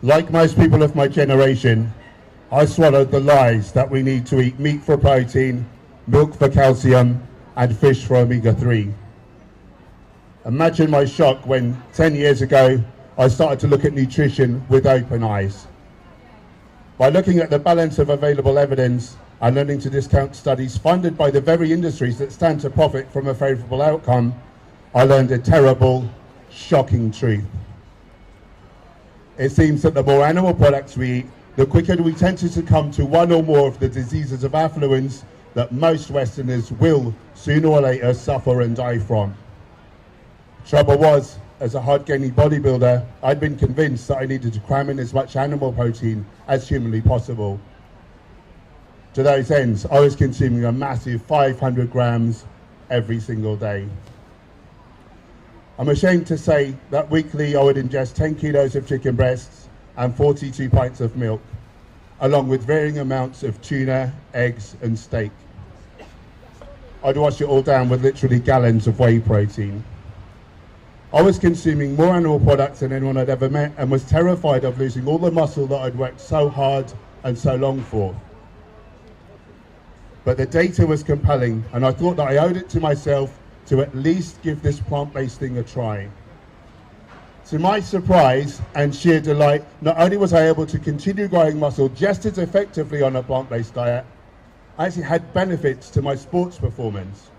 Like most people of my generation, I swallowed the lies that we need to eat meat for protein, milk for calcium, and fish for omega-3. Imagine my shock when 10 years ago I started to look at nutrition with open eyes. By looking at the balance of available evidence and learning to discount studies funded by the very industries that stand to profit from a favourable outcome, I learned a terrible, shocking truth. It seems that the more animal products we eat, the quicker we tend to succumb to one or more of the diseases of affluence that most Westerners will sooner or later suffer and die from. Trouble was, as a hard-gaining bodybuilder, I'd been convinced that I needed to cram in as much animal protein as humanly possible. To those ends, I was consuming a massive 500 grams every single day. I'm ashamed to say that weekly I would ingest 10 kilos of chicken breasts and 42 pints of milk, along with varying amounts of tuna, eggs and steak. I'd wash it all down with literally gallons of whey protein. I was consuming more animal products than anyone I'd ever met and was terrified of losing all the muscle that I'd worked so hard and so long for. But the data was compelling and I thought that I owed it to myself to at least give this plant-based thing a try. To my surprise and sheer delight, not only was I able to continue growing muscle just as effectively on a plant-based diet, I actually had benefits to my sports performance.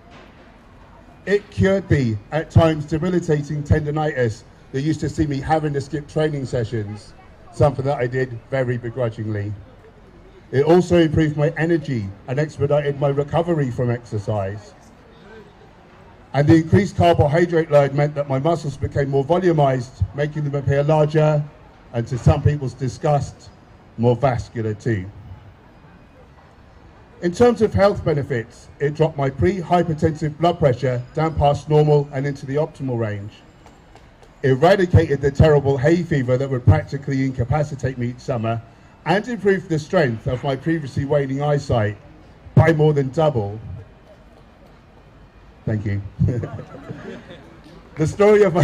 It cured the, at times, debilitating tendinitis that used to see me having to skip training sessions, something that I did very begrudgingly. It also improved my energy and expedited my recovery from exercise. And the increased carbohydrate load meant that my muscles became more volumized, making them appear larger, and to some people's disgust, more vascular too. In terms of health benefits, it dropped my pre-hypertensive blood pressure down past normal and into the optimal range. Eradicated the terrible hay fever that would practically incapacitate me each summer, and improved the strength of my previously waning eyesight by more than double. Thank you. The story of my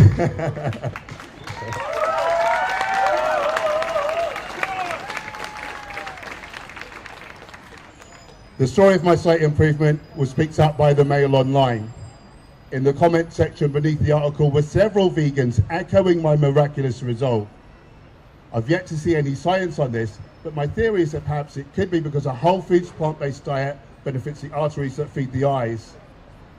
The story of my sight improvement was picked up by the Mail Online. In the comment section beneath the article were several vegans echoing my miraculous result. I've yet to see any science on this, but my theory is that perhaps it could be because a whole foods plant-based diet benefits the arteries that feed the eyes,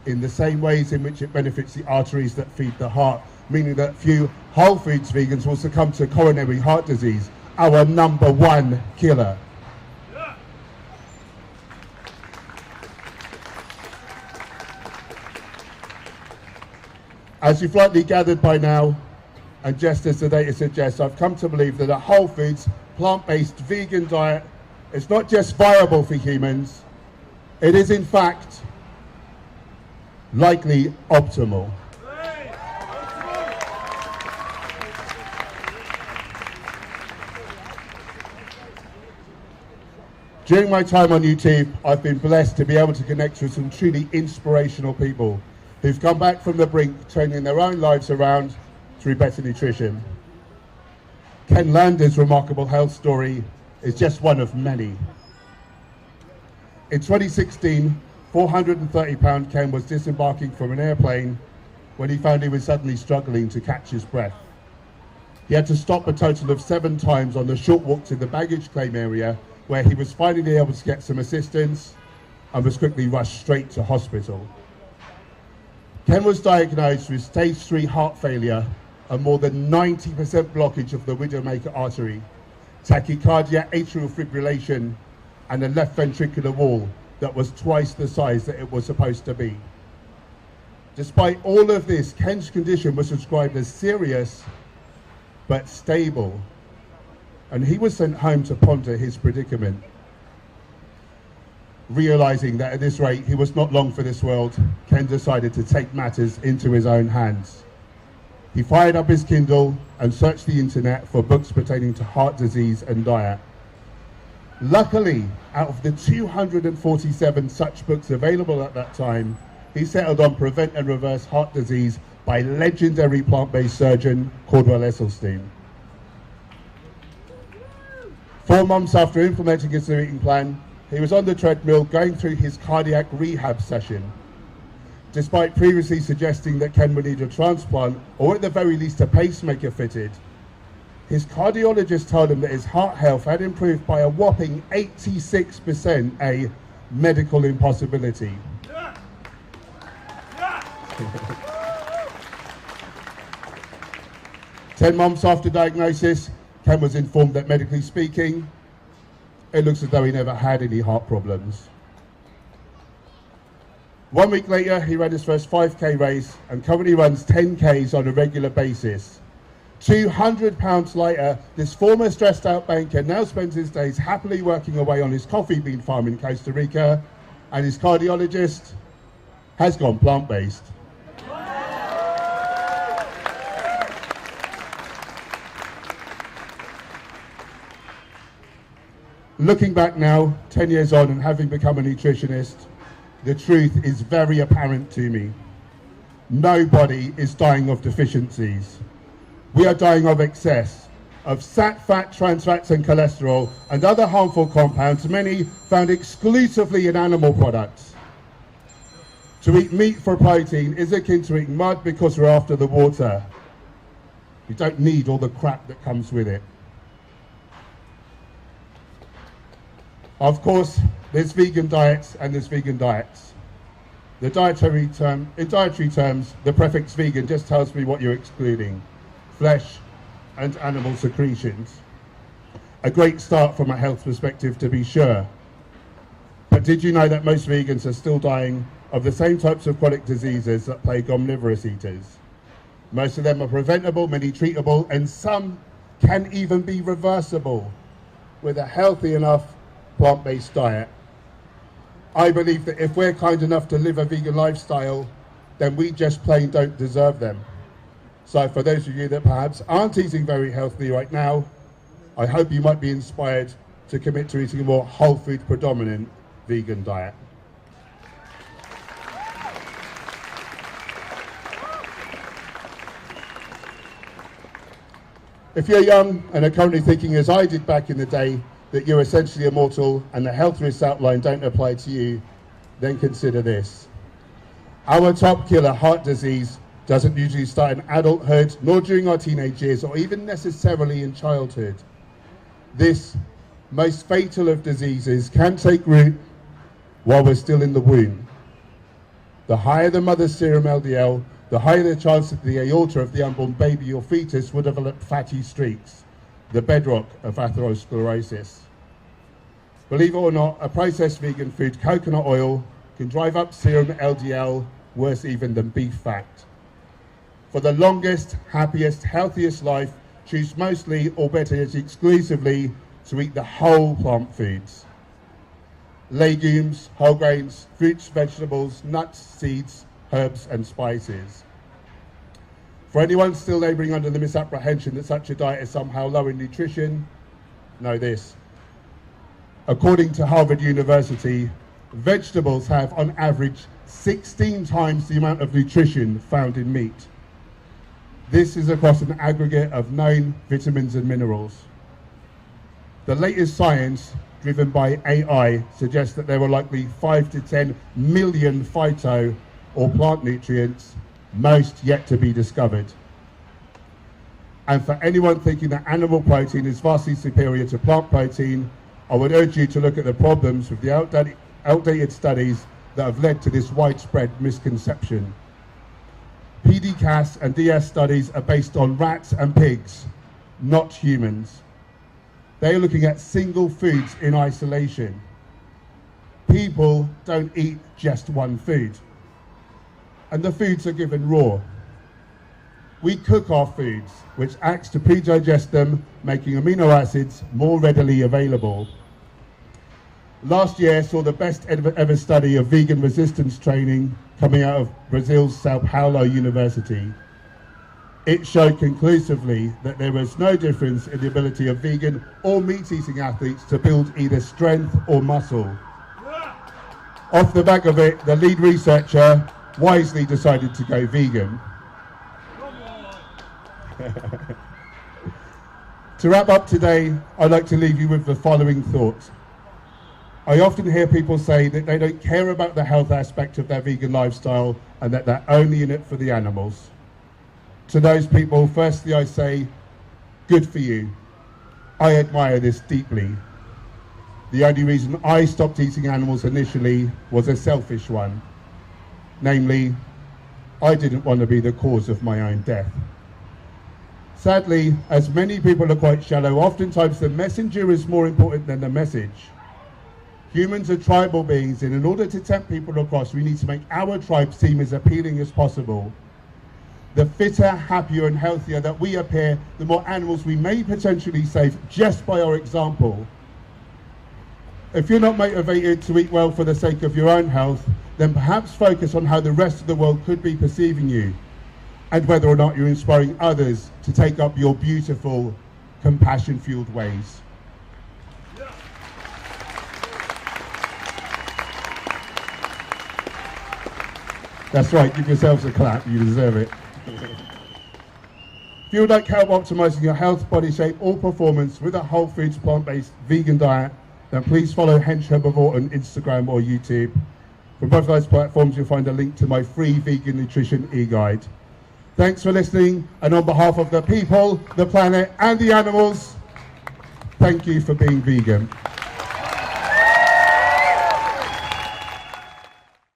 in the same ways in which it benefits the arteries that feed the heart, meaning that few whole foods vegans will succumb to coronary heart disease, our #1 killer. As you've likely gathered by now, and just as the data suggests, I've come to believe that a whole foods, plant-based vegan diet is not just viable for humans, it is in fact likely optimal. During my time on YouTube, I've been blessed to be able to connect with some truly inspirational people who've come back from the brink, turning their own lives around through better nutrition. Ken Lander's remarkable health story is just one of many. In 2016, 430-pound Ken was disembarking from an airplane when he found he was suddenly struggling to catch his breath. He had to stop a total of 7 times on the short walk to the baggage claim area, where he was finally able to get some assistance and was quickly rushed straight to hospital. Ken was diagnosed with stage 3 heart failure and more than 90% blockage of the widowmaker artery, tachycardia, atrial fibrillation, and a left ventricular wall that was twice the size that it was supposed to be. Despite all of this, Ken's condition was described as serious but stable, and he was sent home to ponder his predicament. Realizing that at this rate he was not long for this world, Ken decided to take matters into his own hands. He fired up his Kindle and searched the internet for books pertaining to heart disease and diet. Luckily, out of the 247 such books available at that time, he settled on Prevent and Reverse Heart Disease by legendary plant-based surgeon Cordwell Esselstyn. 4 months after implementing his new eating plan, he was on the treadmill going through his cardiac rehab session. Despite previously suggesting that Ken would need a transplant, or at the very least a pacemaker fitted, his cardiologist told him that his heart health had improved by a whopping 86%, a medical impossibility. 10 months after diagnosis, Ken was informed that medically speaking, it looks as though he never had any heart problems. 1 week later, he ran his first 5K race and currently runs 10Ks on a regular basis. 200 pounds lighter, this former stressed out banker now spends his days happily working away on his coffee bean farm in Costa Rica, and his cardiologist has gone plant-based. Looking back now, 10 years on and having become a nutritionist, the truth is very apparent to me. Nobody is dying of deficiencies. We are dying of excess, of sat, fat, trans fats and cholesterol and other harmful compounds, many found exclusively in animal products. To eat meat for protein is akin to eating mud because we're after the water. We don't need all the crap that comes with it. Of course, there's vegan diets and there's vegan diets. In dietary terms, the prefix vegan just tells me what you're excluding: flesh and animal secretions. A great start from a health perspective, to be sure. But did you know that most vegans are still dying of the same types of chronic diseases that plague omnivorous eaters? Most of them are preventable, many treatable, and some can even be reversible with a healthy enough plant-based diet. I believe that if we're kind enough to live a vegan lifestyle, then we just plain don't deserve them. So for those of you that perhaps aren't eating very healthy right now, I hope you might be inspired to commit to eating a more whole food predominant vegan diet. If you're young and are currently thinking, as I did back in the day, that you're essentially immortal and the health risks outlined don't apply to you, then consider this. Our top killer, heart disease, doesn't usually start in adulthood, nor during our teenage years, or even necessarily in childhood. This most fatal of diseases can take root while we're still in the womb. The higher the mother's serum LDL, the higher the chance that the aorta of the unborn baby or fetus will develop fatty streaks, the bedrock of atherosclerosis. Believe it or not, a processed vegan food, coconut oil, can drive up serum LDL worse even than beef fat. For the longest, happiest, healthiest life, choose mostly, or better yet exclusively, to eat the whole plant foods. Legumes, whole grains, fruits, vegetables, nuts, seeds, herbs and spices. For anyone still labouring under the misapprehension that such a diet is somehow low in nutrition, know this. According to Harvard University, vegetables have on average 16 times the amount of nutrition found in meat. This is across an aggregate of known vitamins and minerals. The latest science, driven by AI, suggests that there are likely 5 to 10 million phyto or plant nutrients, most yet to be discovered. And for anyone thinking that animal protein is vastly superior to plant protein, I would urge you to look at the problems with the outdated studies that have led to this widespread misconception. PDCAS and DS studies are based on rats and pigs, not humans. They are looking at single foods in isolation. People don't eat just one food, and the foods are given raw. We cook our foods, which acts to pre-digest them, making amino acids more readily available. Last year saw the best ever study of vegan resistance training coming out of Brazil's Sao Paulo University. It showed conclusively that there was no difference in the ability of vegan or meat-eating athletes to build either strength or muscle. Off the back of it, the lead researcher wisely decided to go vegan. To wrap up today, I'd like to leave you with the following thoughts. I often hear people say that they don't care about the health aspect of their vegan lifestyle and that they're only in it for the animals. To those people, firstly I say, good for you. I admire this deeply. The only reason I stopped eating animals initially was a selfish one. Namely, I didn't want to be the cause of my own death. Sadly, as many people are quite shallow, oftentimes the messenger is more important than the message. Humans are tribal beings, and in order to tempt people across, we need to make our tribe seem as appealing as possible. The fitter, happier and healthier that we appear, the more animals we may potentially save just by our example. If you're not motivated to eat well for the sake of your own health, then perhaps focus on how the rest of the world could be perceiving you, and whether or not you're inspiring others to take up your beautiful, compassion-fueled ways. That's right, give yourselves a clap, you deserve it. If you would like help optimizing your health, body shape or performance with a whole foods, plant-based vegan diet, then please follow Hench Herbivore on Instagram or YouTube. From both of those platforms you'll find a link to my free vegan nutrition e-guide. Thanks for listening, and on behalf of the people, the planet and the animals, thank you for being vegan.